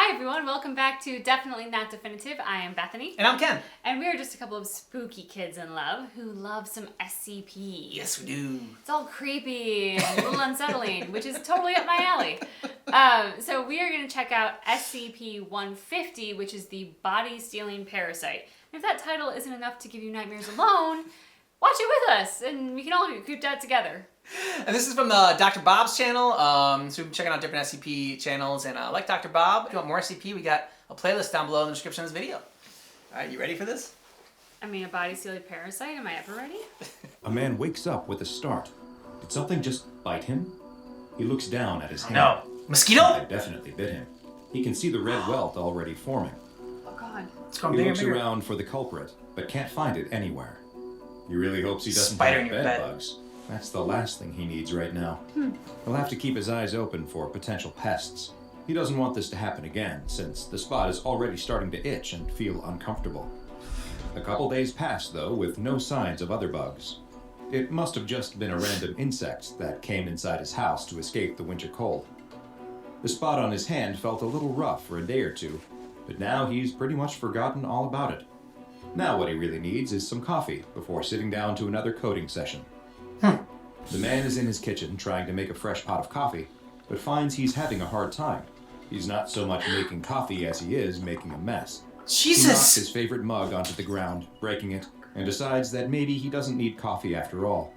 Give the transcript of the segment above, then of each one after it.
Hi everyone, welcome back to Definitely Not Definitive. I am Bethany. And I'm Ken. And we are just a couple of spooky kids in love who love some SCP. Yes, we do. It's all creepy and a little unsettling, which is totally up my alley. So we are going to check out SCP-150, which is the body-stealing parasite. And if that title isn't enough to give you nightmares alone, watch it with us, and we can all creep out together. And this is from the Dr. Bob's channel. So we've been checking out different SCP channels. And like Dr. Bob, if you want more SCP, we got a playlist down below in the description of this video. All right, you ready for this? I mean, a body-stealing parasite? Am I ever ready? A man wakes up with a start. Did something just bite him? He looks down at his hand. No. Mosquito? Something definitely bit him. He can see the red welt already forming. Oh, God. It's going He bigger looks and bigger. around for the culprit, but can't find it anywhere. He really hopes he doesn't Spider have in your bed bed. bugs. That's the last thing he needs right now. He'll have to keep his eyes open for potential pests. He doesn't want this to happen again, since the spot is already starting to itch and feel uncomfortable. A couple days pass, though, with no signs of other bugs. It must have just been a random insect that came inside his house to escape the winter cold. The spot on his hand felt a little rough for a day or two, but now he's pretty much forgotten all about it. Now what he really needs is some coffee before sitting down to another coding session. The man is in his kitchen trying to make a fresh pot of coffee, but finds he's having a hard time. He's not so much making coffee as he is making a mess. He knocks Jesus! his favorite mug onto the ground, breaking it, and decides that maybe he doesn't need coffee after all.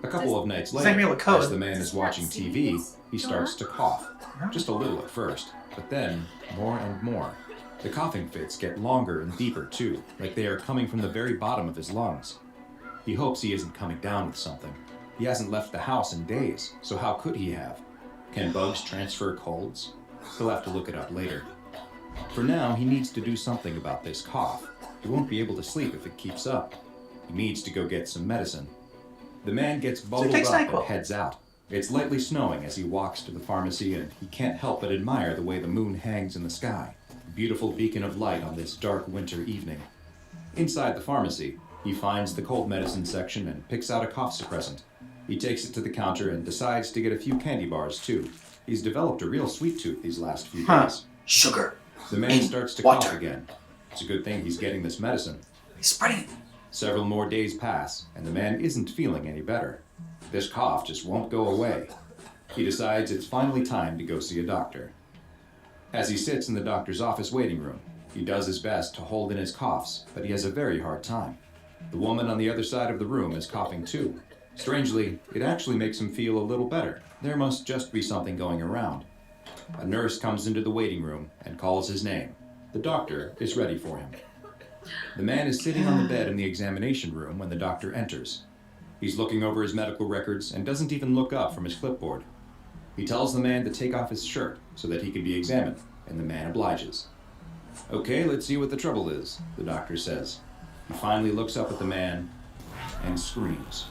A couple of nights Does that mean later, with code? as the man is watching TV, he starts to cough. Just a little at first, but then more and more. The coughing fits get longer and deeper too, like they are coming from the very bottom of his lungs. He hopes he isn't coming down with something. He hasn't left the house in days, so how could he have? Can bugs transfer colds? He'll have to look it up later. For now, he needs to do something about this cough. He won't be able to sleep if it keeps up. He needs to go get some medicine. The man gets bundled up and heads out. It's lightly snowing as he walks to the pharmacy, and he can't help but admire the way the moon hangs in the sky. A beautiful beacon of light on this dark winter evening. Inside the pharmacy, he finds the cold medicine section and picks out a cough suppressant. He takes it to the counter and decides to get a few candy bars too. He's developed a real sweet tooth these last few days. Sugar. The man starts to cough again. It's a good thing he's getting this medicine. He's spreading it. Several more days pass, and the man isn't feeling any better. This cough just won't go away. He decides it's finally time to go see a doctor. As he sits in the doctor's office waiting room, he does his best to hold in his coughs, but he has a very hard time. The woman on the other side of the room is coughing too. Strangely, it actually makes him feel a little better. There must just be something going around. A nurse comes into the waiting room and calls his name. The doctor is ready for him. The man is sitting on the bed in the examination room when the doctor enters. He's looking over his medical records and doesn't even look up from his clipboard. He tells the man to take off his shirt so that he can be examined, and the man obliges. Okay, let's see what the trouble is, the doctor says. He finally looks up at the man and screams.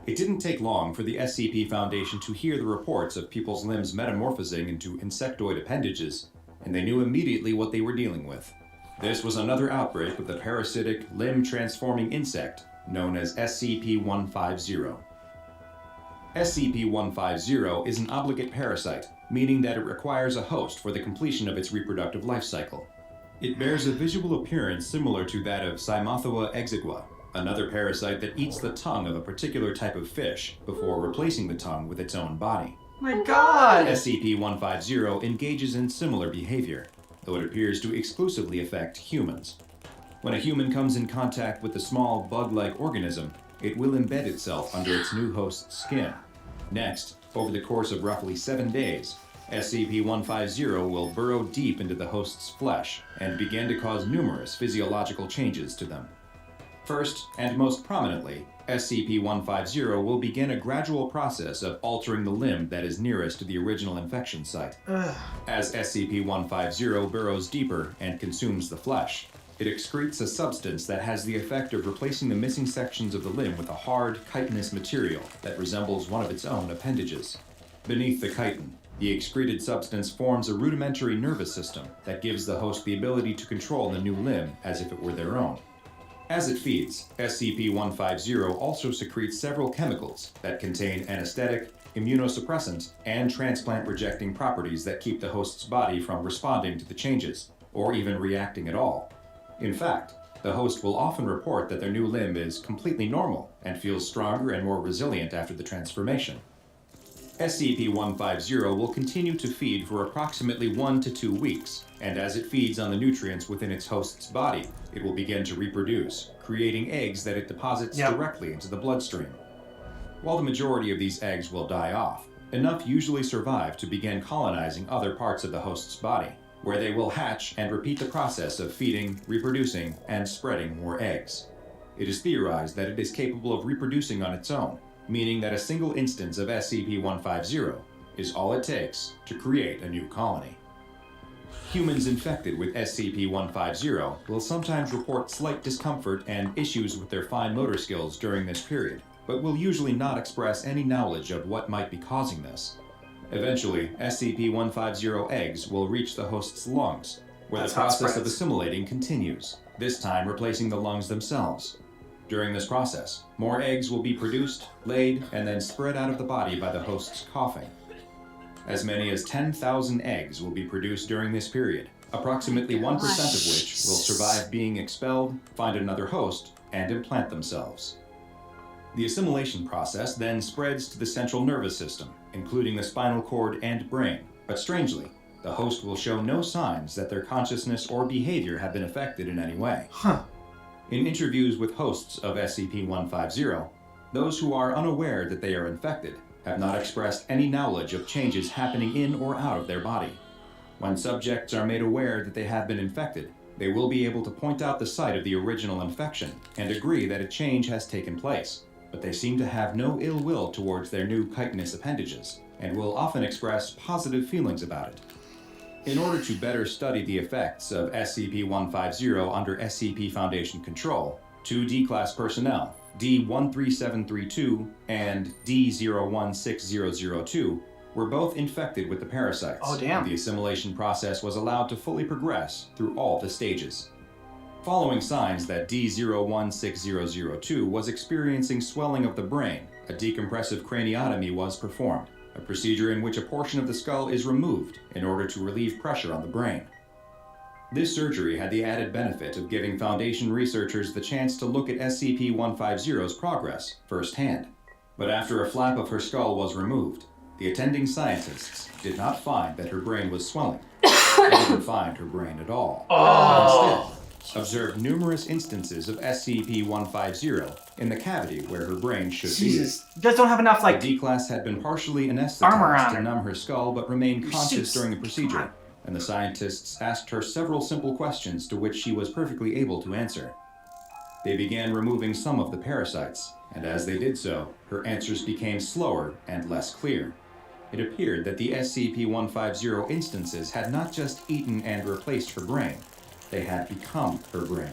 It didn't take long for the SCP Foundation to hear the reports of people's limbs metamorphosing into insectoid appendages, and they knew immediately what they were dealing with. This was another outbreak of the parasitic, limb-transforming insect known as SCP-150. SCP-150 is an obligate parasite, meaning that it requires a host for the completion of its reproductive life cycle. It bears a visual appearance similar to that of Cymothua exigua, another parasite that eats the tongue of a particular type of fish before replacing the tongue with its own body. My God! SCP-150 engages in similar behavior, though it appears to exclusively affect humans. When a human comes in contact with the small bug-like organism, it will embed itself under its new host's skin. Next, over the course of roughly 7 days, SCP-150 will burrow deep into the host's flesh and begin to cause numerous physiological changes to them. First, and most prominently, SCP-150 will begin a gradual process of altering the limb that is nearest to the original infection site. As SCP-150 burrows deeper and consumes the flesh, it excretes a substance that has the effect of replacing the missing sections of the limb with a hard, chitinous material that resembles one of its own appendages. Beneath the chitin, the excreted substance forms a rudimentary nervous system that gives the host the ability to control the new limb as if it were their own. As it feeds, SCP-150 also secretes several chemicals that contain anesthetic, immunosuppressant, and transplant-rejecting properties that keep the host's body from responding to the changes, or even reacting at all. In fact, the host will often report that their new limb is completely normal and feels stronger and more resilient after the transformation. SCP-150 will continue to feed for approximately 1 to 2 weeks, and as it feeds on the nutrients within its host's body, it will begin to reproduce, creating eggs that it deposits directly into the bloodstream. While the majority of these eggs will die off, enough usually survive to begin colonizing other parts of the host's body, where they will hatch and repeat the process of feeding, reproducing, and spreading more eggs. It is theorized that it is capable of reproducing on its own, meaning that a single instance of SCP-150 is all it takes to create a new colony. Humans infected with SCP-150 will sometimes report slight discomfort and issues with their fine motor skills during this period, but will usually not express any knowledge of what might be causing this. Eventually, SCP-150 eggs will reach the host's lungs, where the process of assimilating continues, this time replacing the lungs themselves. During this process, more eggs will be produced, laid, and then spread out of the body by the host's coughing. As many as 10,000 eggs will be produced during this period, approximately 1% of which will survive being expelled, find another host, and implant themselves. The assimilation process then spreads to the central nervous system, including the spinal cord and brain, but strangely, the host will show no signs that their consciousness or behavior have been affected in any way. In interviews with hosts of SCP-150, those who are unaware that they are infected have not expressed any knowledge of changes happening in or out of their body. When subjects are made aware that they have been infected, they will be able to point out the site of the original infection and agree that a change has taken place, but they seem to have no ill will towards their new chitinous appendages, and will often express positive feelings about it. In order to better study the effects of SCP-150 under SCP Foundation control, 2 D-Class personnel, D-13732 and D-016002, were both infected with the parasites. Oh, damn. And the assimilation process was allowed to fully progress through all the stages. Following signs that D-016002 was experiencing swelling of the brain, a decompressive craniotomy was performed, a procedure in which a portion of the skull is removed in order to relieve pressure on the brain. This surgery had the added benefit of giving Foundation researchers the chance to look at SCP-150's progress firsthand. But after a flap of her skull was removed, the attending scientists did not find that her brain was swelling. They didn't find her brain at all. Instead, observed numerous instances of SCP-150 in the cavity where her brain should be. You guys don't have enough, The D-Class had been partially anesthetized to numb her skull but remained conscious during the procedure, and the scientists asked her several simple questions to which she was perfectly able to answer. They began removing some of the parasites, and as they did so, her answers became slower and less clear. It appeared that the SCP-150 instances had not just eaten and replaced her brain, they had become her brain.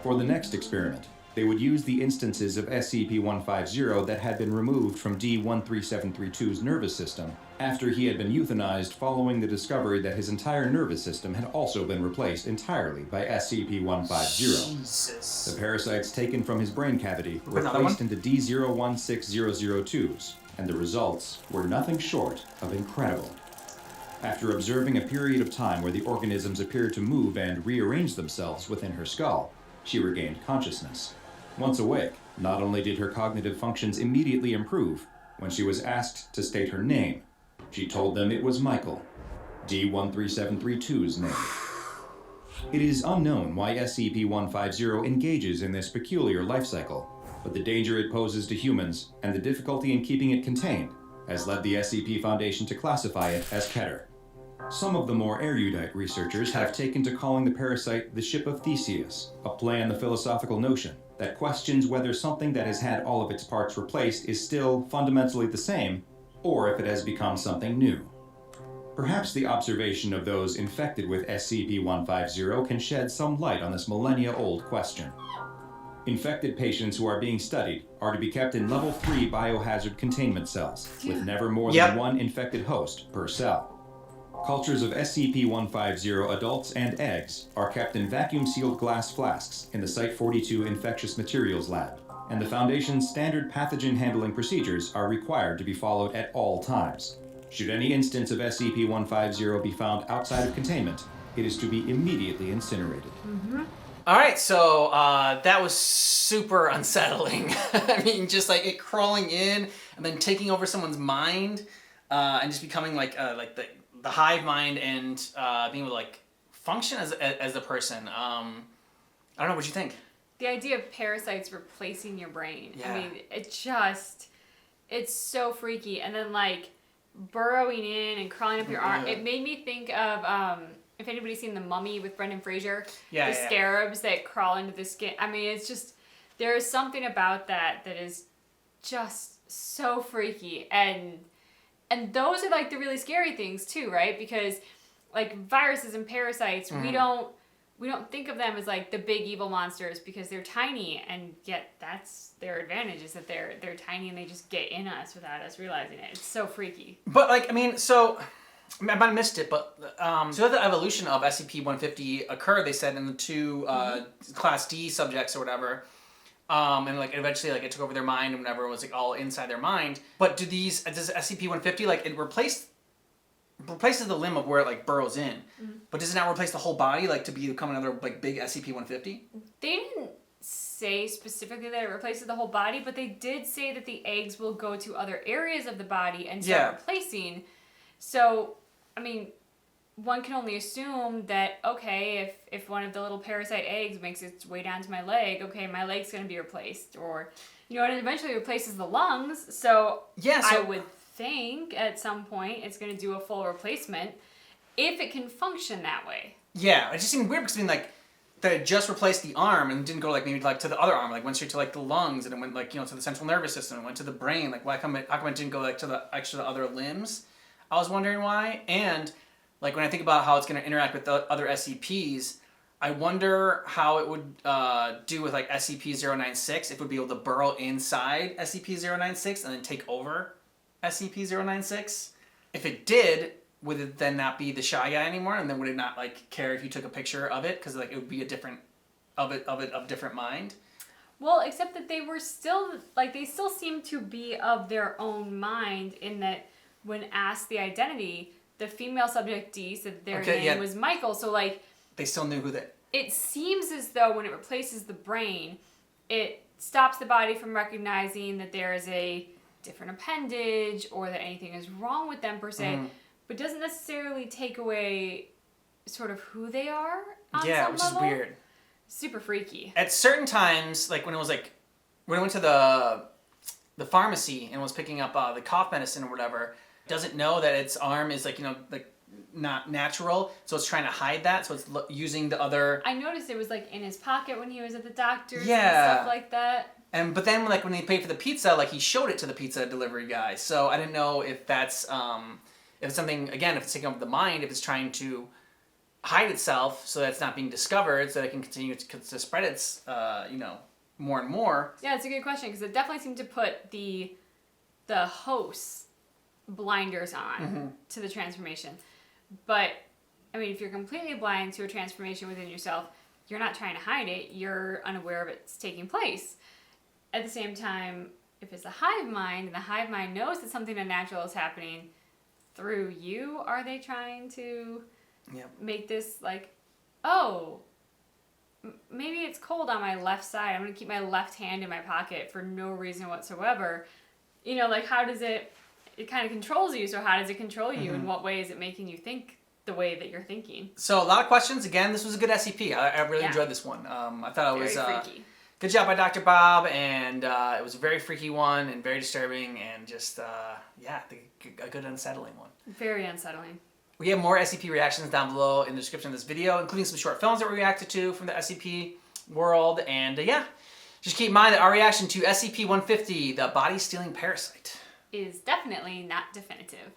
For the next experiment, they would use the instances of SCP-150 that had been removed from D-13732's nervous system after he had been euthanized following the discovery that his entire nervous system had also been replaced entirely by SCP-150. Jesus. The parasites taken from his brain cavity were placed into D-016002's, and the results were nothing short of incredible. After observing a period of time where the organisms appeared to move and rearrange themselves within her skull, she regained consciousness. Once awake, not only did her cognitive functions immediately improve, when she was asked to state her name, she told them it was Michael, D-13732's name. It is unknown why SCP-150 engages in this peculiar life cycle, but the danger it poses to humans and the difficulty in keeping it contained has led the SCP Foundation to classify it as Keter. Some of the more erudite researchers have taken to calling the parasite the Ship of Theseus, a play on the philosophical notion that questions whether something that has had all of its parts replaced is still fundamentally the same, or if it has become something new. Perhaps the observation of those infected with SCP-150 can shed some light on this millennia-old question. Infected patients who are being studied are to be kept in Level 3 biohazard containment cells, with never more than one infected host per cell. Cultures of SCP-150 adults and eggs are kept in vacuum-sealed glass flasks in the Site-42 Infectious Materials Lab, and the Foundation's standard pathogen handling procedures are required to be followed at all times. Should any instance of SCP-150 be found outside of containment, it is to be immediately incinerated. All right, so that was super unsettling. I mean, just like it crawling in and then taking over someone's mind, and just becoming like the hive mind and being able to like function as a person. I don't know. What you think? The idea of parasites replacing your brain. Yeah. I mean, it's so freaky. And then like burrowing in and crawling up your arm. It made me think of if anybody's seen The Mummy with Brendan Fraser, the scarabs that crawl into the skin. I mean, it's just, there is something about that is just so freaky. And those are like the really scary things too, right? Because like viruses and parasites, we don't think of them as like the big evil monsters because they're tiny, and yet that's their advantage, is that they're tiny and they just get in us without us realizing it. It's so freaky. But like, I mean, so I might have missed it, but so the evolution of SCP-150 occurred, they said, in the two Class D subjects or whatever, and like eventually like it took over their mind and whatever, it was like all inside their mind. But does SCP-150 like it replaces the limb of where it like burrows in, but does it not replace the whole body like to become another like big SCP-150? They didn't say specifically that it replaces the whole body, but they did say that the eggs will go to other areas of the body and start replacing. So, I mean, one can only assume that, okay, if one of the little parasite eggs makes its way down to my leg, okay, my leg's going to be replaced. Or, you know, and it eventually replaces the lungs. So I would think at some point it's going to do a full replacement if it can function that way. Yeah, it just seemed weird because I mean, like, that it just replaced the arm and didn't go like maybe like to the other arm, like went straight to like the lungs and it went like, you know, to the central nervous system and went to the brain. Like, how come it didn't go like to the other limbs? I was wondering why. And like when I think about how it's going to interact with the other SCPs, I wonder how it would do with like SCP-096, if it would be able to burrow inside SCP-096 and then take over SCP-096. If it did, would it then not be the shy guy anymore? And then would it not like care if you took a picture of it? Because like it would be a different different mind. Well, except that they were still like, they still seem to be of their own mind in that when asked the identity, the female subject D said their name was Michael. So like, they still knew who that. It seems as though when it replaces the brain, it stops the body from recognizing that there is a different appendage or that anything is wrong with them per se, but doesn't necessarily take away sort of who they are on some level. Is weird. Super freaky. At certain times, like when I went to the pharmacy and was picking up the cough medicine or whatever, doesn't know that its arm is like, you know, like not natural, so it's trying to hide that, so it's using the other. I noticed it was like in his pocket when he was at the doctor's and stuff like that. But then like when he paid for the pizza, like he showed it to the pizza delivery guy. So I didn't know if that's if it's something, again, if it's taking over the mind, if it's trying to hide itself so that it's not being discovered, so that it can continue to spread its you know, more and more. Yeah, it's a good question because it definitely seemed to put the host's blinders on to the transformation. But I mean, if you're completely blind to a transformation within yourself, you're not trying to hide it. You're unaware of it's taking place. At the same time, if it's a hive mind and the hive mind knows that something unnatural is happening through you, are they trying to make this like, oh, maybe it's cold on my left side, I'm going to keep my left hand in my pocket for no reason whatsoever. You know, like how does it kind of controls you, so how does it control you? In what way is it making you think the way that you're thinking? So a lot of questions. Again, this was a good SCP. I really enjoyed this one. I thought it was freaky. Good job by Dr. Bob, and it was a very freaky one and very disturbing and just, a good unsettling one. Very unsettling. We have more SCP reactions down below in the description of this video, including some short films that we reacted to from the SCP world, and just keep in mind that our reaction to SCP-150, the body-stealing parasite, is definitely not definitive.